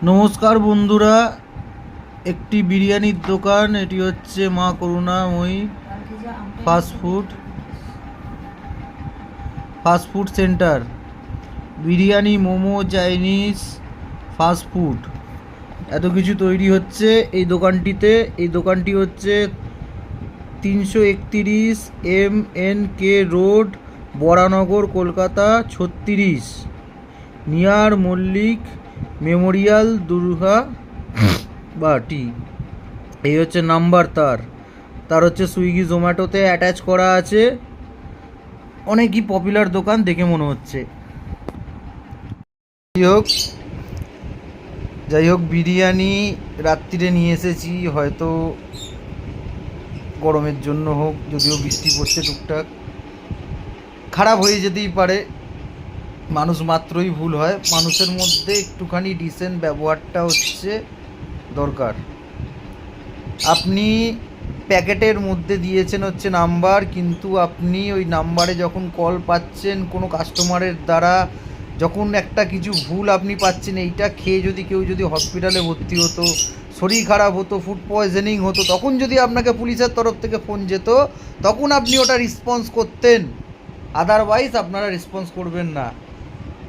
নমস্কার বন্ধুরা, একটি বিরিয়ানির দোকান। এটি হচ্ছে Maa Karunamoyee fast food centre. Biryani, momo, Chinese, fast food এত কিছু তৈরি হচ্ছে এই দোকানটিতে। এই দোকানটি হচ্ছে 331 MNK road, Baranagar, Kolkata 36, near Mallick memorial, Durga Bati. এই হচ্ছে নাম্বার। তার হচ্ছে সুইগি জোম্যাটোতে অ্যাটাচ করা আছে। অনেকই পপুলার দোকান দেখে মনে হচ্ছে। যাই হোক, বিরিয়ানি রাত্রিরে নিয়ে এসেছি, হয়তো গরমের জন্য হোক, যদিও বৃষ্টি পড়ছে টুকটাক, খারাপ হয়ে যেতেই পারে। মানুষ মাত্রই ভুল হয়। মানুষের মধ্যে একটুখানি ডিসেন্ট ব্যবহারটা হচ্ছে দরকার। আপনি প্যাকেটের মধ্যে দিয়েছেন হচ্ছে নাম্বার, কিন্তু আপনি ওই নাম্বারে যখন কল পাচ্ছেন কোনো কাস্টমারের দ্বারা, যখন একটা কিছু ভুল আপনি পাচ্ছেন, এইটা খেয়ে যদি কেউ হসপিটালে ভর্তি হতো, শরীর খারাপ হতো, ফুড পয়জনিং হতো, তখন যদি আপনাকে পুলিশের তরফ থেকে ফোন যেত, তখন আপনি ওটা রেসপন্স করতেন। আদারওয়াইজ আপনারা রেসপন্স করবেন না।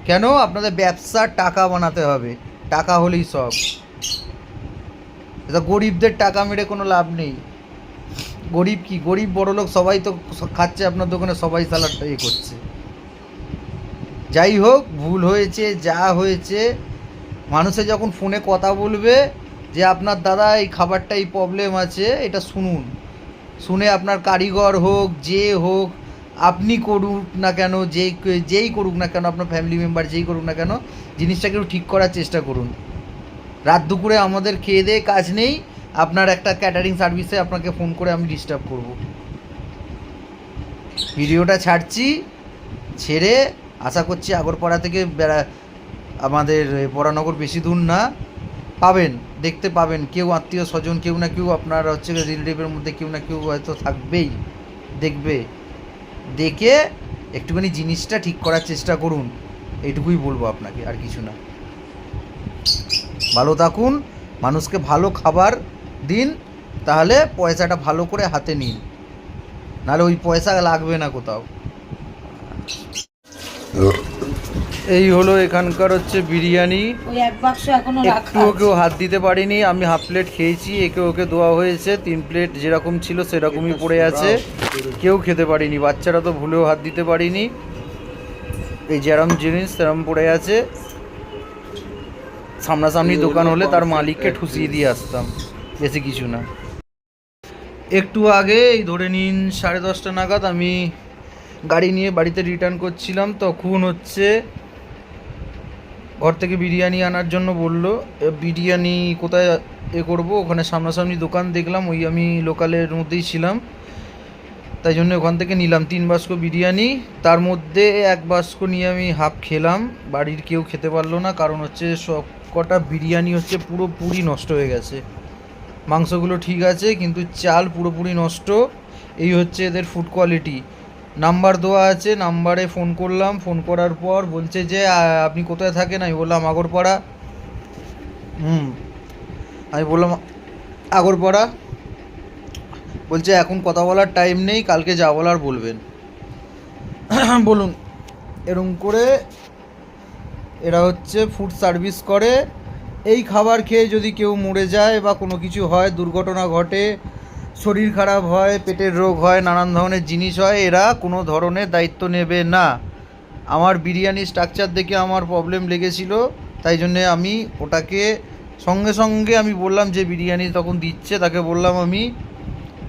কেন? আপনাদের ব্যবসার টাকা বানাতে হবে, টাকা হলেই সব। এটা গরিবদের টাকা মেরে কোনো লাভ নেই। গরিব কি, গরিব বড়লোক সবাই তো খাচ্ছে আপনার দোকানে, সবাই স্যালাডটা করছে। যাই হোক, ভুল হয়েছে, যা হয়েছে, মানুষে যখন ফোনে কথা বলবে যে আপনার দাদা এই খাবারটা এই প্রবলেম আছে, এটা শুনুন। শুনে আপনার কারিগর হোক, যে হোক, আপনি করুক না কেন, যেই করুক না কেন, আপনার ফ্যামিলি মেম্বার যেই করুক না কেন, জিনিসটাকে ঠিক করার চেষ্টা করুন। রাত দুপুরে আমাদের খেয়ে দিয়ে কাজ নেই, আপনার একটা ক্যাটারিং সার্ভিসে আপনাকে ফোন করে আমি ডিস্টার্ব করব। ভিডিওটা ছাড়ছি, ছেড়ে আশা করছি আগরপাড়া থেকে আমাদের বরানগর বেশি দূর না, পাবেন, দেখতে পাবেন। কেউ আত্মীয় স্বজন, কেউ না কেউ আপনার হচ্ছে রিলেটিভের মধ্যে কেউ না কেউ হয়তো থাকবেই, দেখবে। দেখে একটুখানি জিনিসটা ঠিক করার চেষ্টা করুন, এইটুকুই বলবো আপনাকে, আর কিছু না। ভালো থাকুন, মানুষকে ভালো খাবার দিন, তাহলে পয়সাটা ভালো করে হাতে নিন, নাহলে ওই পয়সা লাগবে না কোথাও। এই হলো এখানকার হচ্ছে বিরিয়ানি। একটুও কেউ হাত দিতে পারিনি, আমি হাফ প্লেট খেয়েছি, একে ওকে দেওয়া হয়েছে। 3 প্লেট যেরকম ছিল সেরকমই পড়ে আছে, কেউ খেতে পারিনি। বাচ্চারা তো ভুলেও হাত দিতে পারিনি। এই যেরম জিনিস সেরম পড়ে আছে। সামনাসামনি দোকান হলে তার মালিককে ঠুসিয়ে দিয়ে আসতাম, বেশি কিছু না। একটু আগে, এই ধরে নিন 10:30 নাগাদ, আমি গাড়ি নিয়ে বাড়িতে রিটার্ন করছিলাম, তখন হচ্ছে ঘর থেকে বিরিয়ানি আনার জন্য বললো। বিরিয়ানি কোথায় করবো, ওখানে সামনাসামনি দোকান দেখলাম, ওই আমি লোকালের মধ্যেই ছিলাম, তাই জন্য ওখান থেকে নিলাম 3 বাস্ক বিরিয়ানি। তার মধ্যে 1 বাস্ক নিয়ে আমি হাফ খেলাম, বাড়ির কেউ খেতে পারলো না, কারণ হচ্ছে সব কটা বিরিয়ানি হচ্ছে পুরোপুরি নষ্ট হয়ে গেছে। মাংসগুলো ঠিক আছে, কিন্তু চাল পুরোপুরি নষ্ট। এই হচ্ছে এদের ফুড কোয়ালিটি। নাম্বার দেওয়া আছে, নাম্বারে ফোন করলাম, ফোন করার পর বলছে যে আপনি কোথায় থাকেন। আমি বললাম আগরপাড়া। আমি বললাম আগরপাড়া। বলছে এখন কথা বলার টাইম নেই, কালকে যা বলার বলবেন। বলুন, এরকম করে এরা হচ্ছে ফুড সার্ভিস করে। এই খাবার খেয়ে যদি কেউ মরে যায় বা কোনো কিছু হয়, দুর্ঘটনা ঘটে, শরীর খারাপ হয়, পেটের রোগ হয়, নানান ধরনের জিনিস হয়, এরা কোনো ধরনের দায়িত্ব নেবে না। আমার বিরিয়ানি স্ট্রাকচার দেখে আমার প্রবলেম লেগেছিল, তাই জন্যে আমি ওটাকে সঙ্গে সঙ্গে আমি বললাম, যে বিরিয়ানি তখন দিচ্ছে তাকে বললাম আমি,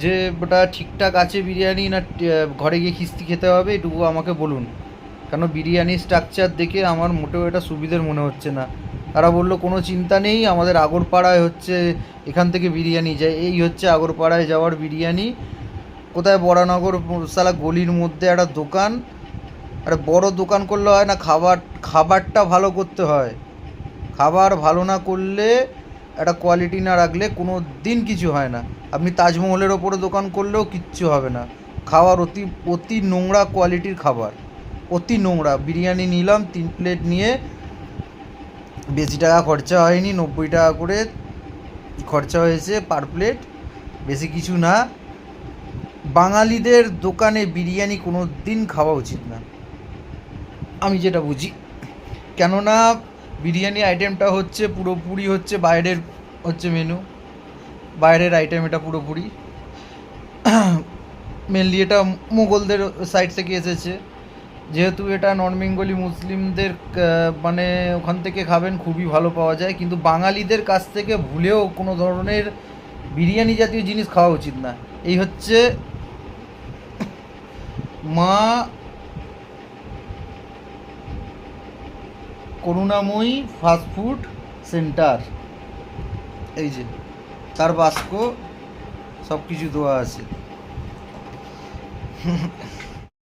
যে ওটা ঠিকঠাক আছে বিরিয়ানি, না ঘরে গিয়ে খিস্তি খেতে হবে, এটুকু আমাকে বলুন। কেন বিরিয়ানি স্ট্রাকচার দেখে আমার মোটেও এটা সুবিধের মনে হচ্ছে না। তারা বললো কোনো চিন্তা নেই, আমাদের আগরপাড়ায় হচ্ছে এখান থেকে বিরিয়ানি যায়। এই হচ্ছে আগরপাড়ায় যাওয়ার বিরিয়ানি। কোথায়? বরানগর সালা গলির মধ্যে একটা দোকান। আরে বড় দোকান করলে হয় না, খাবারটা ভালো করতে হয়। খাবার ভালো না করলে, একটা কোয়ালিটি না রাখলে কোনো দিন কিছু হয় না। আপনি তাজমহলের ওপরে দোকান করলেও কিচ্ছু হবে না। খাবার অতি নোংরা কোয়ালিটির খাবার, অতি নোংরা। বিরিয়ানি নিলাম 3 প্লেট নিয়ে বেশি টাকা খরচা হয়নি, 90 টাকা করে খরচা হয়েছে পার প্লেট, বেশি কিছু না। বাঙালিদের দোকানে বিরিয়ানি কোনো দিন খাওয়া উচিত না, আমি যেটা বুঝি। কেননা বিরিয়ানি আইটেমটা হচ্ছে পুরোপুরি হচ্ছে বাইরের হচ্ছে মেনু, বাইরের আইটেম এটা পুরোপুরি। মেনলি এটা মুঘলদের সাইড থেকে এসেছে, যেহেতু এটা নন বেঙ্গলি মুসলিমদের মানে ওখান থেকে খাবেন খুবই ভালো পাওয়া যায়, কিন্তু বাঙালিদের কাছ থেকে ভুলেও কোনো ধরনের বিরিয়ানি জাতীয় জিনিস খাওয়া উচিত না। এই হচ্ছে মা করুণাময়ী ফাস্টফুড সেন্টার, এই যে তার বাস্ক সব কিছু দেওয়া আছে।